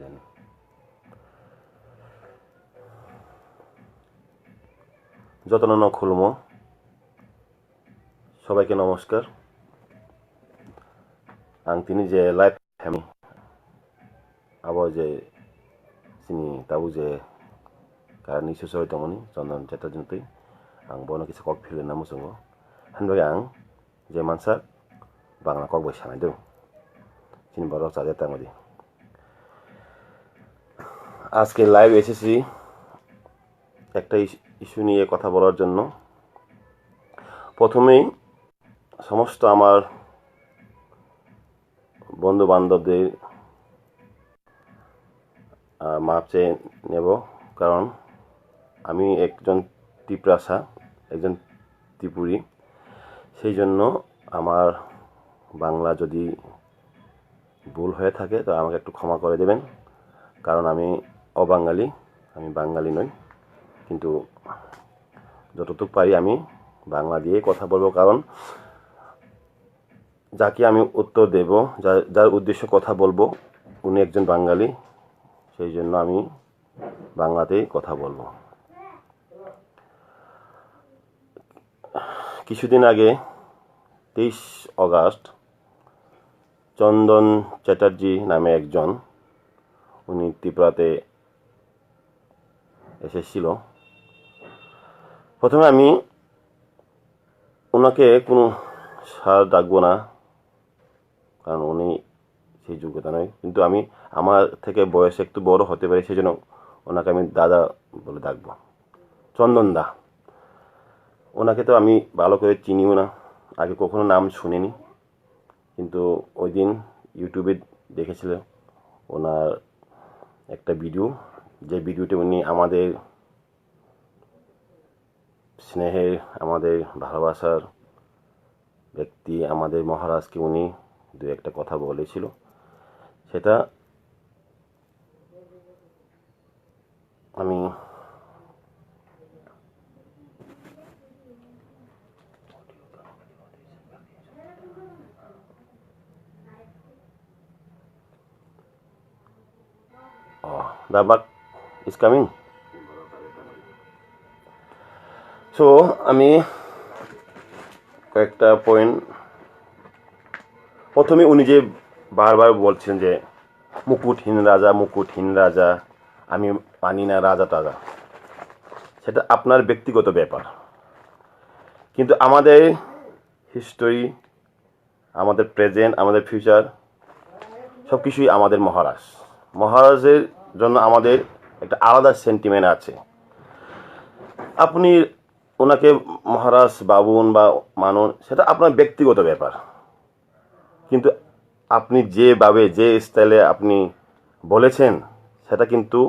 জানি। যতন ন খুলমো সবাইকে নমস্কার। आं तिनी जे लाइफ फेमी अब जे सिनी ताबु जे कारनि सुसय दंमोन चन्दन चेटार्जी आं बनो किसी कक फिल नाम संगो हानबाय आं जे मानसा बांला कक बय सानाय दं सिनी बरक साजे तांगदि আজকে লাইভ এসেছি একটা ইস্যু নিয়ে কথা বলার জন্য। প্রথমেই সমস্ত আমার বন্ধু বান্ধবদের মাপ চেয়ে নেব, কারণ আমি একজন ত্রিপুরাসা, একজন ত্রিপুরী। সেই জন্য আমার বাংলা যদি ভুল হয়ে থাকে তো আমাকে একটু ক্ষমা করে দেবেন, কারণ আমি অবাঙালি, আমি বাঙালি নই। কিন্তু যতটুকু পারি আমি বাংলা দিয়ে কথা বলবো, কারণ যাকে আমি উত্তর দেব, যার উদ্দেশ্য কথা বলবো উনি একজন বাঙালি। সেই জন্য আমি বাংলাতেই কথা বলবো। কিছুদিন আগে 23 অগাস্ট চন্দন চ্যাটার্জি নামে একজন, উনি ত্রিপুরাতে এসেছিল। প্রথমে আমি ওনাকে কোনো স্যার ডাকবো না, কারণ উনি সেই যোগ্যতা নয়। কিন্তু আমি আমার থেকে বয়সে একটু বড় হতে পারি, সেই জন্য ওনাকে আমি দাদা বলে ডাকবো, চন্দন দা। ওনাকে তো আমি ভালো করে চিনিও না, আগে কখনো নাম শুনিনি। কিন্তু ওই দিন ইউটিউবে দেখেছিল ওনার একটা ভিডিও, যে ভিডিওতে উনি আমাদের স্নেহের, আমাদের ভালোবাসার ব্যক্তি, আমাদের মহারাজকে উনি দু একটা কথা বলেছিল। সেটা আমি the bug is coming. So আমি কয়েকটা পয়েন্ট, প্রথমে উনি যে বারবার বলছেন যে মুকুটহীন রাজা, মুকুটহীন রাজা, আমি মানি না রাজা টাজা, সেটা আপনার ব্যক্তিগত ব্যাপার। কিন্তু আমাদের হিস্টোরি, আমাদের প্রেজেন্ট, আমাদের ফিউচার সব কিছুই আমাদের মহারাজ। মহারাজের জন্য আমাদের একটা আলাদা সেন্টিমেন্ট আছে। আপনি ওনাকে মহারাজ বাবুন বা মানুন, সেটা আপনার ব্যক্তিগত ব্যাপার। কিন্তু আপনি যেভাবে, যে স্টাইলে আপনি বলেছেন, সেটা কিন্তু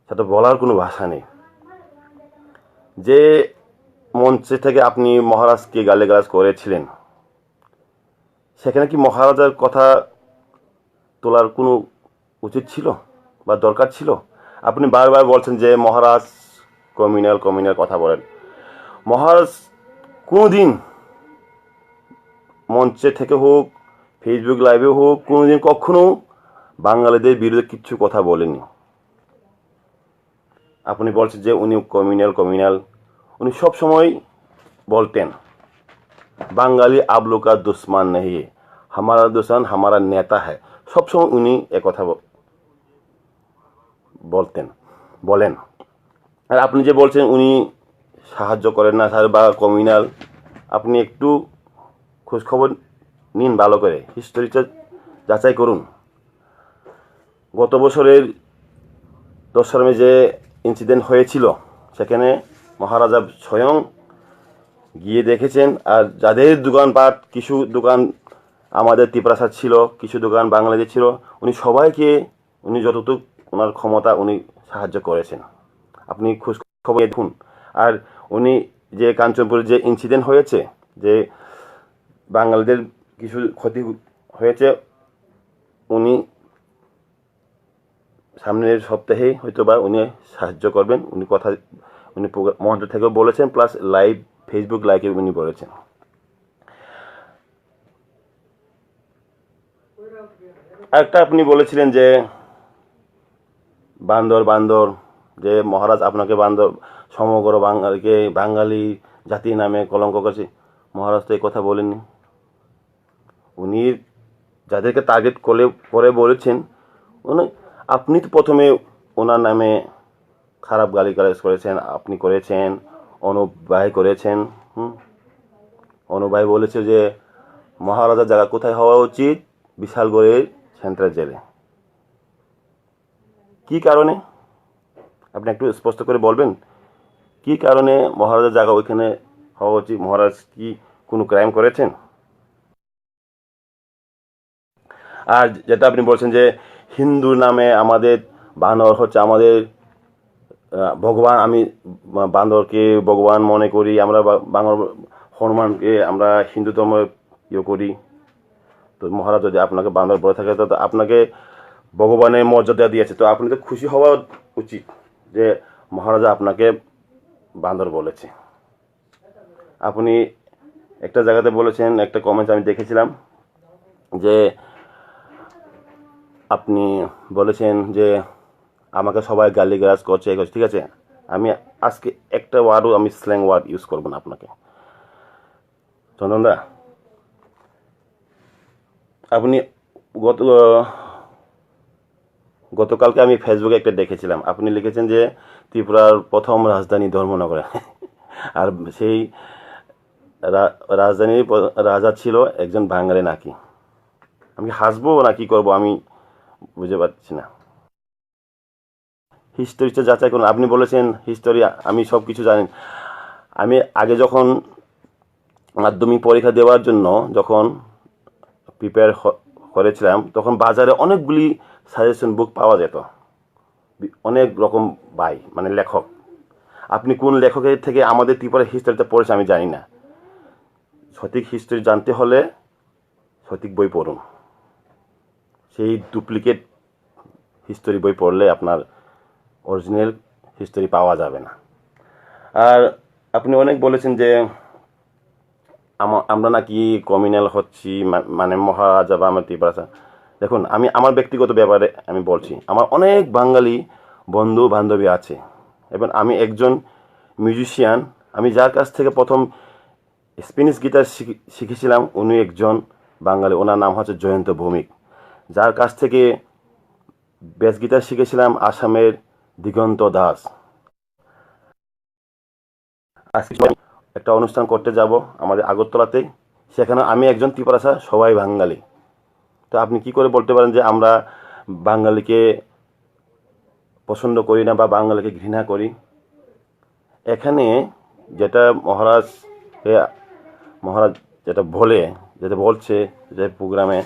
সেটা বলার কোনো ভাষা নেই। যে মঞ্চে থেকে আপনি মহারাজকে গালিগালাজ করেছিলেন, সেখানে কি মহারাজার কথা তোলার কোনো উচিত ছিল বা দরকার ছিল? আপনি বারবার বলছেন যে মহারাজ কমিউনাল কথা বলেন। মহারাজ কোনোদিন মঞ্চে থেকে হোক, ফেসবুক লাইভে হোক, কোনোদিন কখনো বাঙালিদের বিরুদ্ধে কিচ্ছু কথা বলেনি। আপনি বলছেন যে উনি কমিউনাল, উনি সবসময় বলতেন বাঙালি আপ লোগ কা দুশ্মন নেই, হামারা দুশ্মন হামারা নেতা হ্যায়। সবসময় উনি একথা বলেন। আর আপনি যে বলছেন উনি সাহায্য করেন না স্যার বা কমিউনাল, আপনি একটু খোঁজখবর নিন, ভালো করে হিস্টোরিটা যাচাই করুন। গত বছরের 10 মে যে ইনসিডেন্ট হয়েছিল, সেখানে মহারাজা স্বয়ং গিয়ে দেখেছেন। আর যাদের দোকানপাট, কিছু দোকান আমাদের ত্রিপুরাসার ছিল, কিছু দোকান বাংলাদেশ ছিল, উনি সবাইকে উনি যতটুকু ওনার ক্ষমতা উনি সাহায্য করেছেন। আপনি খোঁজ খবর দেখুন। আর উনি যে কাঞ্চনপুরে যে ইনসিডেন্ট হয়েছে, যে বাঙালিদের কিছু ক্ষতি হয়েছে, উনি সামনের সপ্তাহে হয়তো বা উনি সাহায্য করবেন। উনি মঞ্চ থেকেও বলেছেন, প্লাস লাইভ ফেসবুক লাইভে উনি বলেছেন। আরেকটা আপনি বলেছিলেন যে বান্দর বান্দর, যে মহারাজ আপনাকে বান্দর সমগ্র বাঙালি জাতি নামে কলঙ্ক করেছে। মহারাজ তো এই কথা বলেননি। উনি যাদেরকে টার্গেট করে বলেছেন, উনি আপনি তো প্রথমে ওনার নামে খারাপ গালিগালাজ করেছেন, আপনি করেছেন, অনুপ ভাই করেছেন। অনুপ ভাই বলেছে যে মহারাজার জায়গা কোথায় হওয়া উচিত? বিশালগড়ের সেন্ট্রাল জেলে। কি কারণে আপনি একটু স্পষ্ট করে বলবেন, কি কারণে মহারাজার জায়গা ওইখানে হওয়া উচিত? মহারাজ কি কোনো ক্রাইম করেছেন? আর যেটা আপনি বলছেন যে হিন্দু নামে আমাদের বানর হচ্ছে আমাদের ভগবান, আমি বান্দরকে ভগবান মনে করি, আমরা বাংলা হনুমানকে আমরা হিন্দু ধর্ম করি। তো মহারাজ যদি আপনাকে বান্দর বলে থাকে, তো আপনাকে ভগবানের মর্যাদা দিয়েছে, তো আপনি তো খুশি হওয়া উচিত যে মহারাজা আপনাকে বান্দর বলেছে। আপনি একটা জায়গাতে বলেছেন, একটা কমেন্ট আমি দেখেছিলাম, যে আপনি বলেছেন যে আমাকে সবাই গালিগালাজ করছে। ঠিক আছে, আমি আজকে একটা ওয়ার্ডও আমি স্ল্যাং ওয়ার্ড ইউজ করবো না আপনাকে। চন্দনদা, আপনি গতকালকে আমি ফেসবুকে একটা দেখেছিলাম, আপনি লিখেছেন যে ত্রিপুরার প্রথম রাজধানী ধর্মনগরে। আর সেই রাজধানীর রাজা ছিল একজন বাঙালি নাকি। আমি হাসবো না কি করবো আমি বুঝতে পারছি না। হিস্টোরিটা যাচাই করুন। আপনি বলেছেন হিস্টোরি, আমি সব কিছু জানি। আমি আগে যখন মাধ্যমিক পরীক্ষা দেওয়ার জন্য যখন প্রিপেয়ার করেছিলাম, তখন বাজারে অনেকগুলি সাজেশন বুক পাওয়া যেত, অনেক রকম মানে লেখক। আপনি কোন লেখকের থেকে আমাদের ত্রিপুরার হিস্টোরিটা পড়েছে আমি জানি না। সঠিক হিস্টোরি জানতে হলে সঠিক বই পড়ুন। সেই ডুপ্লিকেট হিস্টোরি বই পড়লে আপনার অরিজিনাল হিস্টোরি পাওয়া যাবে না। আর আপনি অনেক বলেছেন যে আমরা নাকি কমিউনাল হচ্ছি, মানে মহারাজা বা আমার ত্রিপুরা। দেখুন, আমি আমার ব্যক্তিগত ব্যাপারে আমি বলছি, আমার অনেক বাঙালি বন্ধু বান্ধবী আছে, এবং আমি একজন মিউজিশিয়ান। আমি যার কাছ থেকে প্রথম স্প্যানিশ গিটার শিখেছিলাম, উনি একজন বাঙালি, ওনার নাম হচ্ছে জয়ন্ত ভৌমিক। যার কাছ থেকে বেস গিটার শিখেছিলাম আসামের দিগন্ত দাস। আজকে একটা অনুষ্ঠান করতে যাব আমাদের আগরতলাতে, সেখানে আমি একজন ত্রিপুরাসা, সবাই বাঙালি। তো আপনি কি করে বলতে পারেন যে আমরা বাঙালিকে পছন্দ করি না বা বাঙালিকে ঘৃণা করি? এখানে যেটা মহারাজ যেটা বলছে যে প্রোগ্রামে,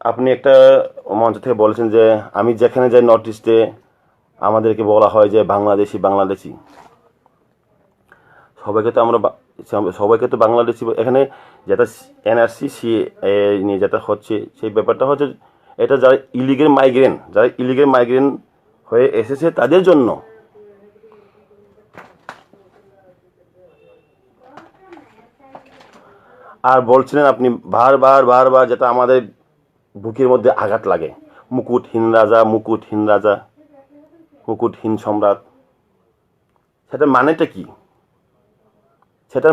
আপনি একটা মঞ্চ থেকে বলেছেন যে আমি যেখানে যাই নর্থ ইস্টে আমাদেরকে বলা হয় যে বাংলাদেশি বাংলাদেশি। সবাইকে তো বাংলাদেশি। এখানে যেটা এনআরসি নিয়ে যেটা হচ্ছে, সেই ব্যাপারটা হচ্ছে এটা যারা ইলিগেল মাইগ্রেন্ট হয়ে এসেছে তাদের জন্য। আর বলছিলেন আপনি বারবার যেটা আমাদের বুকের মধ্যে আঘাত লাগে, মুকুটহীন রাজা, মুকুটহীন সম্রাট। সেটার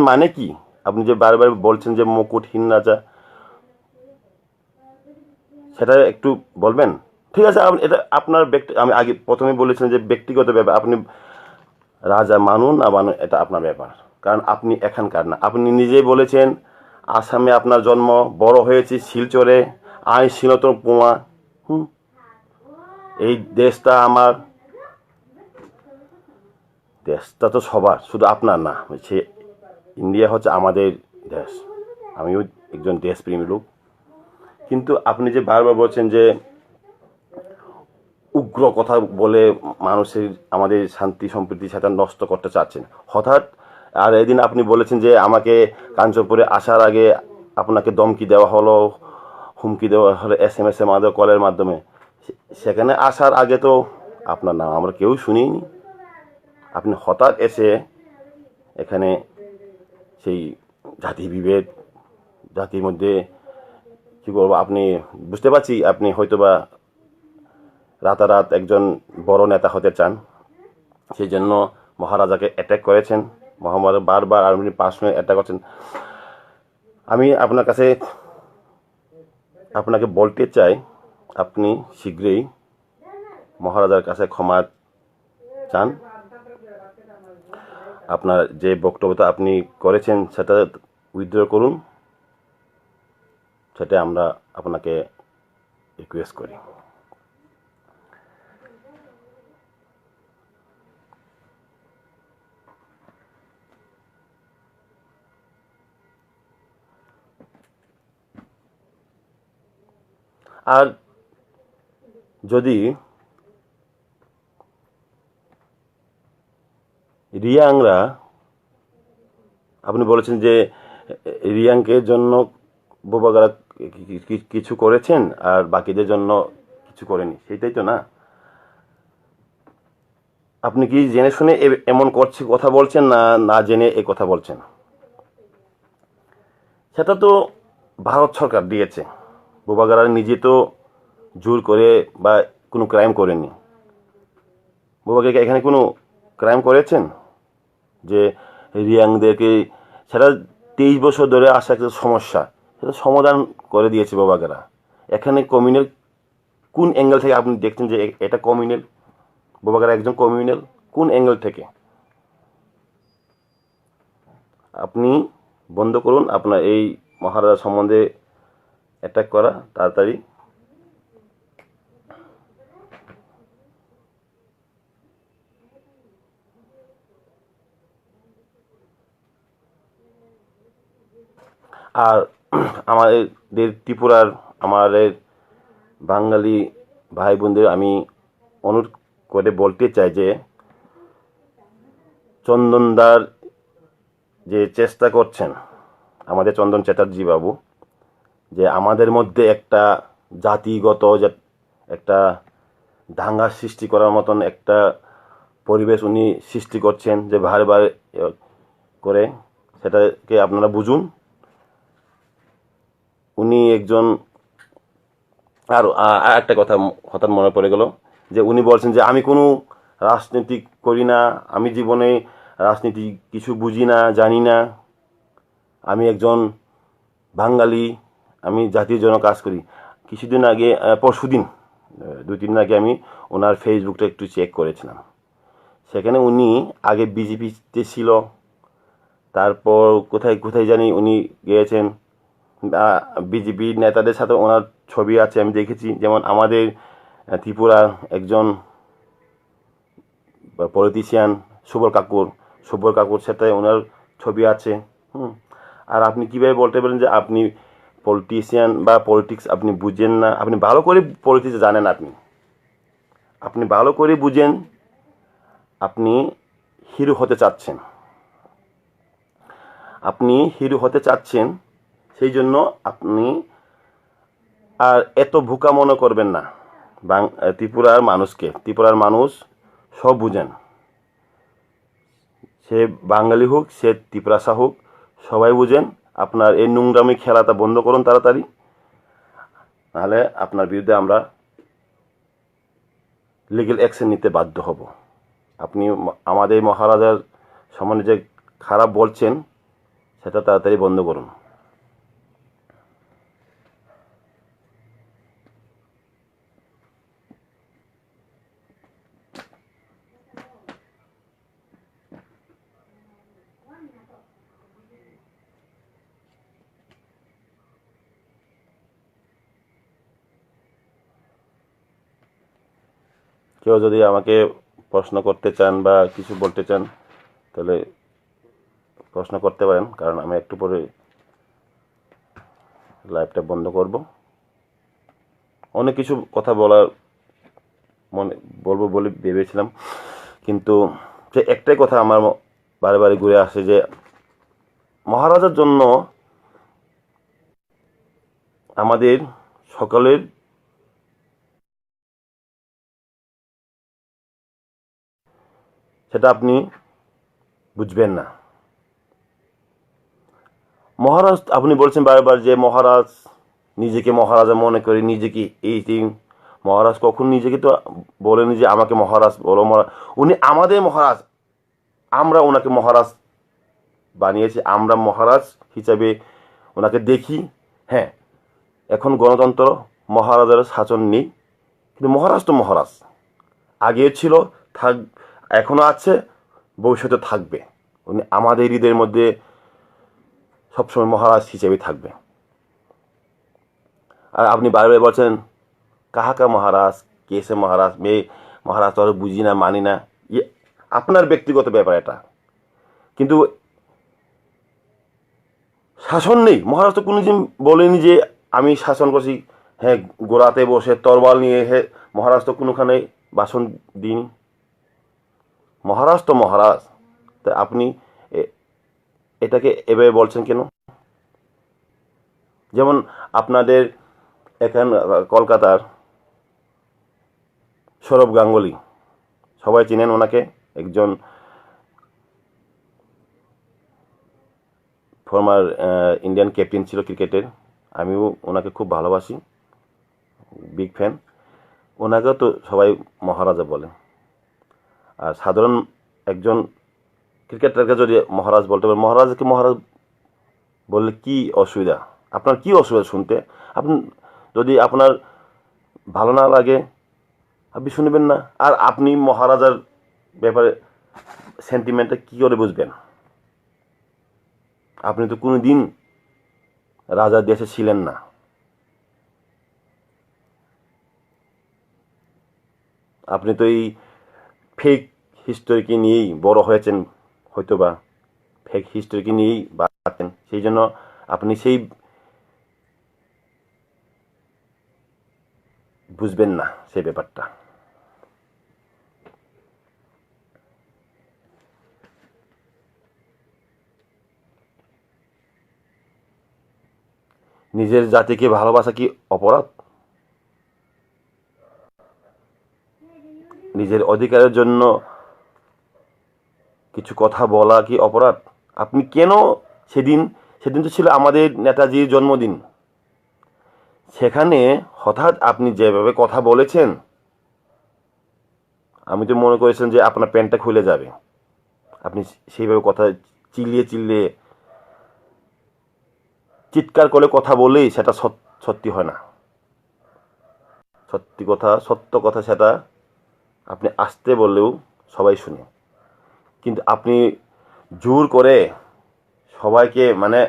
মানে কি? আপনি যে বারবার বলছেন যে মুকুটহীন রাজা, সেটা একটু বলবেন? ঠিক আছে, এটা আপনার আমি আগে প্রথমে বলেছিলেন যে ব্যক্তিগত ব্যাপার, আপনি রাজা মানুন না মানুন এটা আপনার ব্যাপার, কারণ আপনি এখানকার না। আপনি নিজেই বলেছেন আসামে আপনার জন্ম, বড় হয়েছে শিলচরে, আই শিলতর পোয়া। এই দেশটা আমার, দেশটা তো সবার, শুধু আপনার না। সে ইন্ডিয়া হচ্ছে আমাদের দেশ, আমিও একজন দেশপ্রেমী লোক। কিন্তু আপনি যে বারবার বলছেন যে উগ্র কথা বলে মানুষের আমাদের শান্তি সম্প্রীতি সেটা নষ্ট করতে চাচ্ছেন হঠাৎ। আর এদিন আপনি বলেছেন যে আমাকে কাঞ্চনপুরে আসার আগে আপনাকে ধমকি দেওয়া হলো, হুমকি দেওয়া হলো SMS এর মাধ্যমে, কলের মাধ্যমে। সেখানে আসার আগে তো আপনার নাম আমরা কেউ শুনিনি। আপনি হঠাৎ এসে এখানে সেই জাতি বিভেদ, জাতির মধ্যে কী বলবো, আপনি বুঝতে পারছি আপনি হয়তোবা রাতারাত একজন বড় নেতা হতে চান, সেই জন্য মহারাজাকে অ্যাটাক করেছেন, মহারাজা বারবার আপনি পার্সোনালি অ্যাটাক করছেন। আমি আপনার কাছে আপনাকে বলতে চাই, আপনি শীঘ্রই মহারাজার কাছে ক্ষমা চান। আপনার যে বক্তব্যটা আপনি করেছেন সেটা উইথড্র করুন, সেটা আমরা আপনাকে রিকোয়েস্ট করি। আর যদি রিয়াংরা, আপনি বলেছেন যে রিয়াংকের জন্য বোবাগারা কিছু করেছেন আর বাকিদের জন্য কিছু করেনি, সেটাই তো না? আপনি কি জেনে শুনে এমন করছে কথা বলছেন, না না জেনে এ কথা বলছেন? সেটা তো ভারত সরকার দিয়েছে। বোবাগারা নিজে তো জোর করে বা কোনো ক্রাইম করেনি। বোবাগারা এখানে কোনো ক্রাইম করেছেন যে রিয়াংদেরকে, সেটা 23 বছর ধরে আসা একটা সমস্যা, সেটা সমাধান করে দিয়েছে বোবাগারা। এখানে কমিউনাল কোন অ্যাঙ্গেল থেকে আপনি দেখছেন যে এটা কমিউনাল, বোবাগারা একজন কমিউনাল? কোন অ্যাঙ্গেল থেকে? আপনি বন্ধ করুন আপনার এই মহারাজা সম্বন্ধে অ্যাটাক করা তাড়াতাড়ি। আর আমাদের ত্রিপুরার, আমাদের বাঙালি ভাই বোনদের আমি অনুরোধ করে বলতে চাই যে চন্দনদার যে চেষ্টা করছেন, আমাদের চন্দন চ্যাটার্জি বাবু, যে আমাদের মধ্যে একটা জাতিগত যে একটা দাঙ্গা সৃষ্টি করার মতন একটা পরিবেশ উনি সৃষ্টি করছেন, যে বারবার করে, সেটাকে আপনারা বুঝুন। উনি একজন, আর একটা কথা হঠাৎ মনে পড়ে গেল, যে উনি বলছেন যে আমি কোনো রাজনীতি করি না, আমি জীবনে রাজনীতি কিছু বুঝি না, জানি না, আমি একজন বাঙালি, আমি জাতির জন্য কাজ করি। কিছুদিন আগে, পরশুদিন, 2-3 দিন আগে আমি ওনার ফেসবুকটা একটু চেক করেছিলাম। সেখানে উনি আগে বিজেপিতে ছিল, তারপর কোথায় কোথায় জানি উনি গিয়েছেন, বিজেপি নেতাদের সাথে ওনার ছবি আছে আমি দেখেছি। যেমন আমাদের ত্রিপুরার একজন পলিটিশিয়ান সুবর কাকুর সাথে ওনার ছবি আছে। আর আপনি কীভাবে বলতে পারেন যে আপনি পলিটিশিয়ান বা পলিটিক্স আপনি বুঝেন না? আপনি ভালো করে পলিটিক্স জানেন, আপনি ভালো করে বুঝেন। আপনি হিরো হতে চাচ্ছেন, সেই জন্য আপনি আর এত বোকা মনে করবেন না ত্রিপুরার মানুষ সব বুঝেন, সে বাঙালি হোক, সে ত্রিপুরাসা হোক, সবাই বুঝেন। আপনার এই নোংরামি খেলাটা বন্ধ করুন তাড়াতাড়ি, নাহলে আপনার বিরুদ্ধে আমরা লিগ্যাল অ্যাকশন নিতে বাধ্য হব। আপনি আমাদের মহারাজার সম্বন্ধে যে খারাপ বলছেন, সেটা তাড়াতাড়ি বন্ধ করুন। কেউ যদি আমাকে প্রশ্ন করতে চান বা কিছু বলতে চান, তাহলে প্রশ্ন করতে পারেন, কারণ আমি একটু পরে লাইভটা বন্ধ করব। অনেক কিছু কথা বলবো বলে ভেবেছিলাম, কিন্তু যে একটাই কথা আমার বারে বারে ঘুরে আসে, যে মহারাজার জন্য আমাদের সকলের সেটা আপনি বুঝবেন না। মহারাজ, আপনি বলছেন বারবার যে মহারাজ নিজেকে মহারাজা মনে করে, নিজেকে এই মহারাজ কখন নিজেকে তো বলেনি যে আমাকে মহারাজ বলো। উনি আমাদের মহারাজ, আমরা ওনাকে মহারাজ বানিয়েছি, আমরা মহারাজ হিসাবে ওনাকে দেখি। হ্যাঁ, এখন গণতন্ত্র, মহারাজার শাসন নেই, কিন্তু মহারাজ তো মহারাজ, আগেও ছিল, এখনো আছে, ভবিষ্যতে থাকবে। উনি আমাদের হৃদয়ের মধ্যে সবসময় মহারাজ হিসেবে থাকবে। আর আপনি বারবার বলছেন কাহাকা মহারাজ, কেসে মহারাজ, মহারাজ তো আর বুঝি না, মানি না, আপনার ব্যক্তিগত ব্যাপার এটা। কিন্তু শাসন নেই, মহারাজ তো কোনোদিন বলেনি যে আমি শাসন করছি। হ্যাঁ, গোড়াতে বসে তরবাল নিয়ে মহারাজ তো কোনোখানে ভাষণ দিন। মহারাজ তো মহারাজ, তা আপনি এটাকে এভাবে বলছেন কেন? যেমন আপনাদের এখান কলকাতার সৌরভ গাঙ্গুলি, সবাই চিনেন ওনাকে, একজন ফর্মার ইন্ডিয়ান ক্যাপ্টেন ছিল ক্রিকেটের। আমিও ওনাকে খুব ভালোবাসি, বিগ ফ্যান। ওনাকেও তো সবাই মহারাজা বলে। আর সাধারণ একজন ক্রিকেটারকে যদি মহারাজ বলতে পারে, মহারাজকে মহারাজ বললে কি অসুবিধা? আপনার কি অসুবিধা শুনতে? আপনি যদি আপনার ভালো না লাগে আপনি শুনবেন না। আর আপনি মহারাজার ব্যাপারে সেন্টিমেন্টটা কী করে বুঝবেন? আপনি তো কোনো দিন রাজার দেশে ছিলেন না। আপনি তো এই ফেক হিস্টোরিকে নিয়েই বড় হয়েছেন, হয়তোবা ফেক হিস্টোরিকে নিয়েই বাঁচেন, সেই জন্য আপনি সেই বুঝবেন না সেই ব্যাপারটা। নিজের জাতিকে ভালোবাসা কি অপরাধ? নিজের অধিকারের জন্য কিছু কথা বলা কি অপরাধ? আপনি কেন সেদিন তো ছিল আমাদের নেতাজির জন্মদিন, সেখানে হঠাৎ আপনি যেভাবে কথা বলেছেন, আমি তো মনে করেছেন যে আপনার প্যান্টটা খুলে যাবে। আপনি সেইভাবে কথা চিল্লিয়ে চিৎকার করে কথা বলেই সেটা সত্যি হয় না। সত্য কথা সেটা আপনি আস্তে বললেও সবাই শুনে। কিন্তু আপনি জোর করে সবাইকে মানে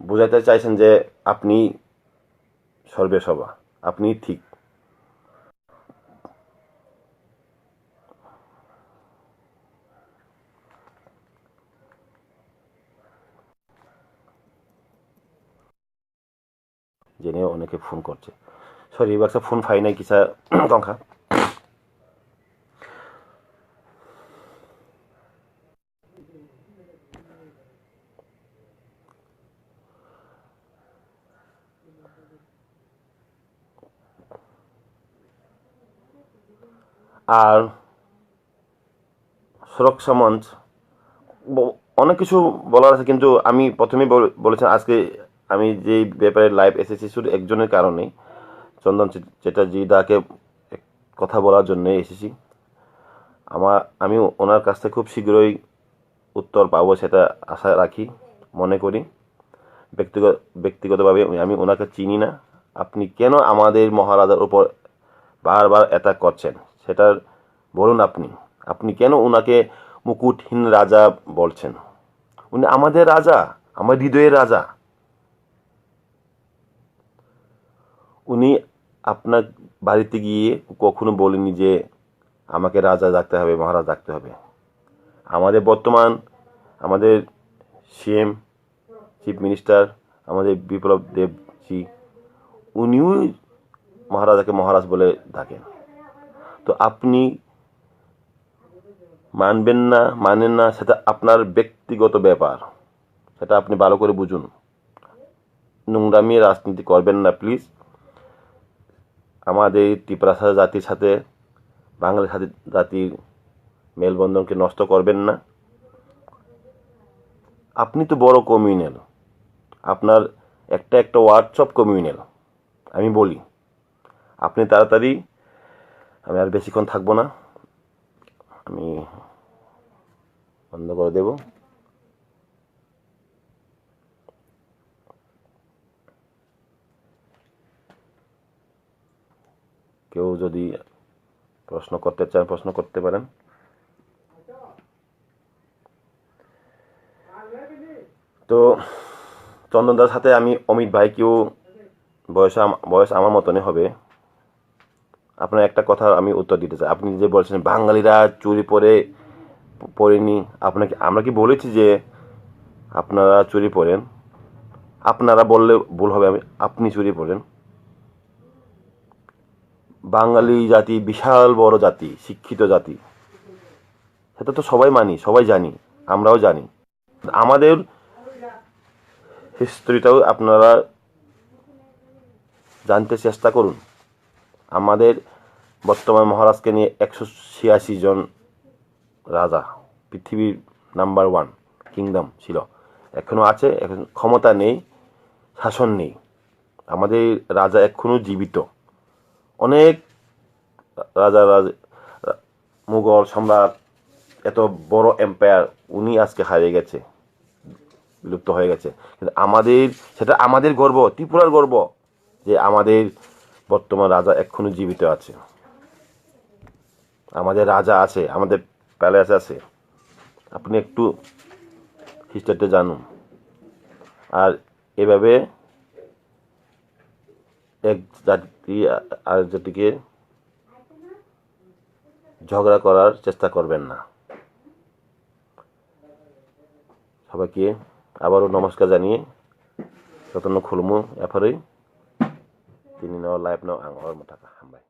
বোঝাতে চাইছেন যে আপনি সর্বেসর্বা, আপনি ঠিক। জেনেও অনেকে ফোন করছে। সরি, ইবাকসা ফোন পাই নাই কিসা কংখা। আর সুরক্ষা মঞ্চ অনেক কিছু বলার আছে, কিন্তু আমি প্রথমেই বলেছিলাম আজকে আমি যেই ব্যাপারে লাইভ এসেছি শুধু একজনের কারণেই, চন্দন চ্যাটার্জি দাকে কথা বলার জন্য এসেছি। আমি ওনার কাছ থেকে খুব শীঘ্রই উত্তর পাবো সেটা আশা রাখি, মনে করি। ব্যক্তিগতভাবে আমি ওনাকে চিনি না। আপনি কেন আমাদের মহারাজার উপর বারবার অ্যাটাক করছেন সেটার বলুন। আপনি কেন ওনাকে মুকুটহীন রাজা বলছেন? উনি আমাদের রাজা, আমার হৃদয়ের রাজা। উনি আপনার বাড়িতে গিয়ে কখনো বলেনি যে আমাকে রাজা ডাকতে হবে, মহারাজ ডাকতে হবে। আমাদের সিএম, চিফ মিনিস্টার, আমাদের বিপ্লব দেবজি, উনিও মহারাজাকে মহারাজ বলে ডাকেন। তো আপনি মানবেন না মানেন না সেটা আপনার ব্যক্তিগত ব্যাপার, সেটা আপনি ভালো করে বুঝুন। নোংরামি রাজনীতি করবেন না প্লিজ। আমাদের ত্রিপুরা জাতির সাথে বাঙালি জাতির মেলবন্ধনকে নষ্ট করবেন না। আপনি তো বড় কমিউনাল, আপনার একটা ওয়ার্ড সব কমিউনাল। আমি বলি আপনি তাড়াতাড়ি, আমি আর বেশিক্ষণ থাকবো না, আমি বন্ধ করে দেব। কেউ যদি প্রশ্ন করতে চান প্রশ্ন করতে পারেন। তো চন্দনদার সাথে আমি অমিত ভাইকেও বয়স আমার মতনই হবে। আপনার একটা কথা আমি উত্তর দিতে চাই। আপনি যে বলছেন বাঙালিরা চুরি পড়েনি, আমরা কি বলেছি যে আপনারা চুরি পড়েন? আপনারা বললে ভুল হবে, আপনি চুরি পড়েন। বাঙালি জাতি বিশাল বড় জাতি, শিক্ষিত জাতি, সেটা তো সবাই মানি, সবাই জানি, আমরাও জানি। আমাদের হিস্ট্রিটাও আপনারা জানতে চেষ্টা করুন। আমাদের বর্তমান মহারাজকে নিয়ে 186 জন রাজা, পৃথিবীর নাম্বার 1 কিংডম ছিল, এখনো আছে, এখন ক্ষমতা নেই, শাসন নেই। আমাদের রাজা এখনো জীবিত। অনেক রাজা মুঘল সম্রাট, এত বড় এম্পায়ার, উনি আজকে হারিয়ে গেছে, বিলুপ্ত হয়ে গেছে। কিন্তু সেটা আমাদের গর্ব, ত্রিপুরার গর্ব, যে আমাদের বর্তমান রাজা এখনো জীবিত আছে, আমাদের রাজা আছে, আমাদের প্যালেস আছে। আপনি একটু হিস্ট্রিতে জানুন। আর এভাবে এক জাতি আর জাতিকে ঝগড়া করার চেষ্টা করবেন না। সবাইকে আবারও নমস্কার জানিয়ে যতন খুলমু এফারে তিনি live no ang or mataka hambay